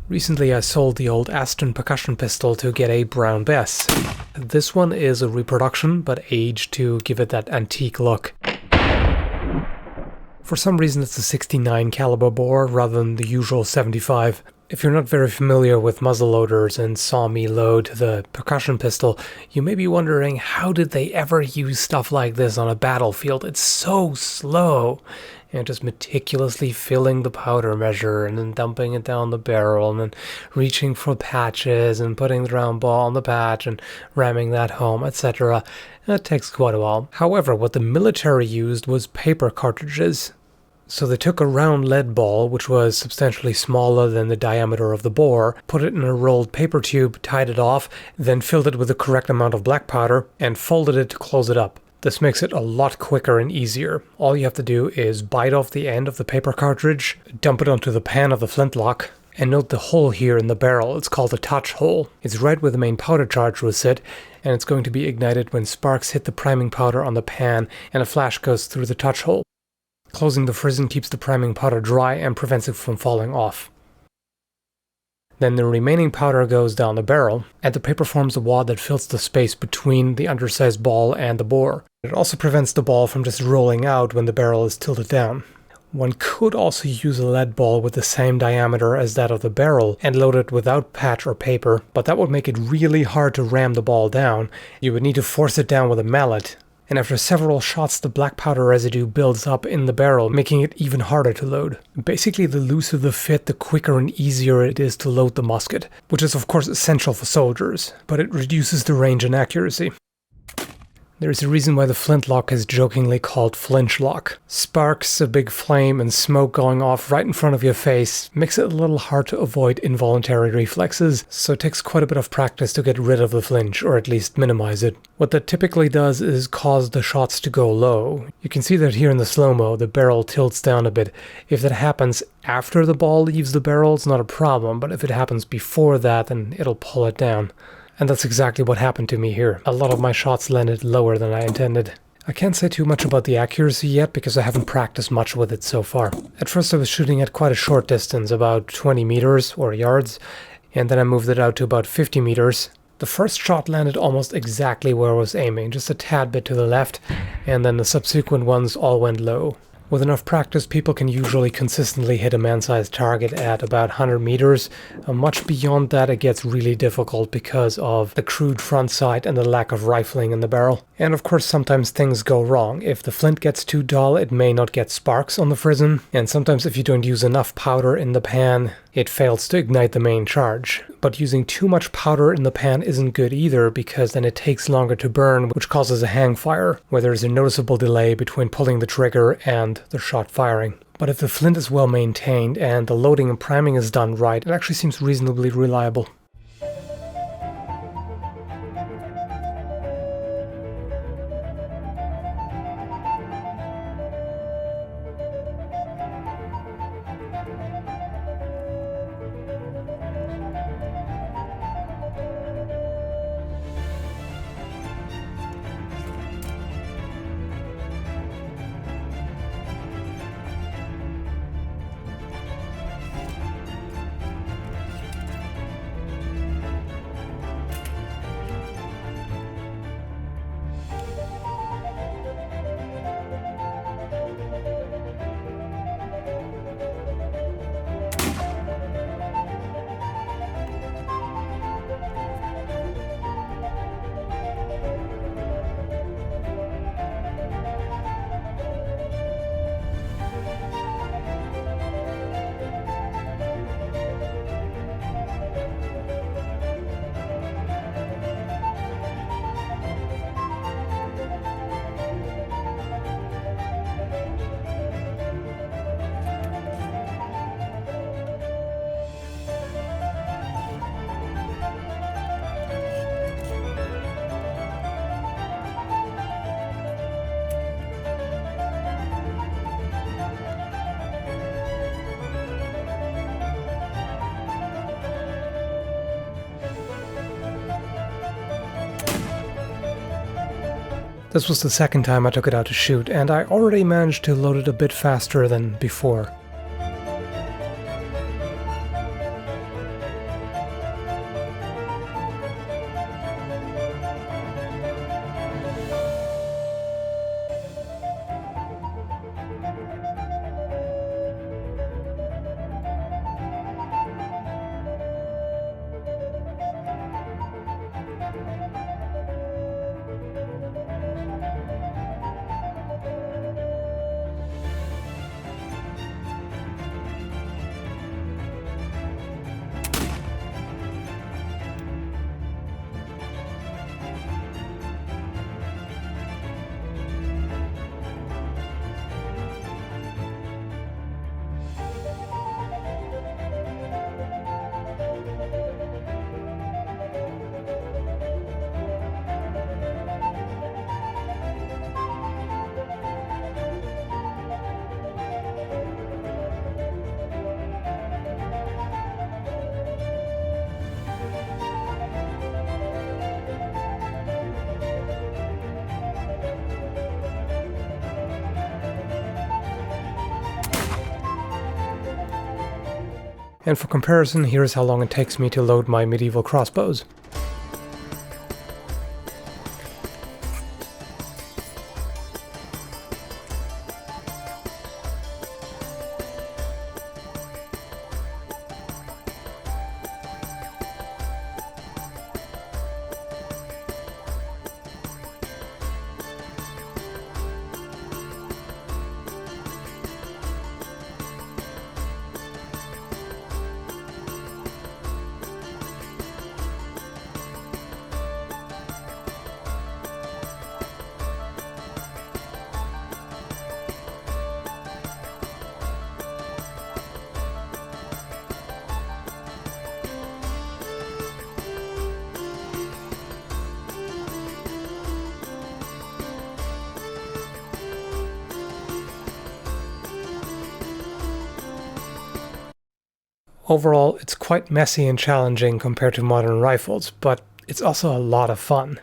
Recently I sold the old Aston percussion pistol to get a Brown Bess. This one is a reproduction, but aged to give it that antique look. For some reason it's a 69 caliber bore rather than the usual 75. If you're not very familiar with muzzleloaders and saw me load the percussion pistol, you may be wondering, how did they ever use stuff like this on a battlefield? It's so slow. And just meticulously filling the powder measure and then dumping it down the barrel and then reaching for patches and putting the round ball on the patch and ramming that home, etc. That takes quite a while. However, what the military used was paper cartridges. So they took a round lead ball, which was substantially smaller than the diameter of the bore, put it in a rolled paper tube, tied it off, then filled it with the correct amount of black powder, and folded it to close it up. This makes it a lot quicker and easier. All you have to do is bite off the end of the paper cartridge, dump it onto the pan of the flintlock, and note the hole here in the barrel. It's called a touch hole. It's right where the main powder charge will sit, and it's going to be ignited when sparks hit the priming powder on the pan and a flash goes through the touch hole. Closing the frizzen keeps the priming powder dry and prevents it from falling off. Then the remaining powder goes down the barrel, and the paper forms a wad that fills the space between the undersized ball and the bore. It also prevents the ball from just rolling out when the barrel is tilted down. One could also use a lead ball with the same diameter as that of the barrel and load it without patch or paper, but that would make it really hard to ram the ball down. You would need to force it down with a mallet. And after several shots the black powder residue builds up in the barrel, making it even harder to load. Basically, the looser the fit, the quicker and easier it is to load the musket, which is of course essential for soldiers, but it reduces the range and accuracy. There's a reason why the flintlock is jokingly called Flintlock. Sparks, a big flame, and smoke going off right in front of your face makes it a little hard to avoid involuntary reflexes, so it takes quite a bit of practice to get rid of the flinch, or at least minimize it. What that typically does is cause the shots to go low. You can see that here in the slow-mo, the barrel tilts down a bit. If that happens after the ball leaves the barrel, it's not a problem, but if it happens before that, then it'll pull it down. And that's exactly what happened to me here. A lot of my shots landed lower than I intended. I can't say too much about the accuracy yet because I haven't practiced much with it so far. At first I was shooting at quite a short distance, about 20 meters or yards, and then I moved it out to about 50 meters. The first shot landed almost exactly where I was aiming, just a tad bit to the left, and then the subsequent ones all went low. With enough practice, people can usually consistently hit a man-sized target at about 100 meters. Much beyond that, it gets really difficult because of the crude front sight and the lack of rifling in the barrel. And of course, sometimes things go wrong. If the flint gets too dull, it may not get sparks on the frizzen. And sometimes if you don't use enough powder in the pan, it fails to ignite the main charge. But using too much powder in the pan isn't good either, because then it takes longer to burn, which causes a hang fire, where there is a noticeable delay between pulling the trigger and the shot firing. But if the flint is well maintained and the loading and priming is done right, it actually seems reasonably reliable. This was the second time I took it out to shoot, and I already managed to load it a bit faster than before. And for comparison, here's how long it takes me to load my medieval crossbows. Overall, it's quite messy and challenging compared to modern rifles, but it's also a lot of fun.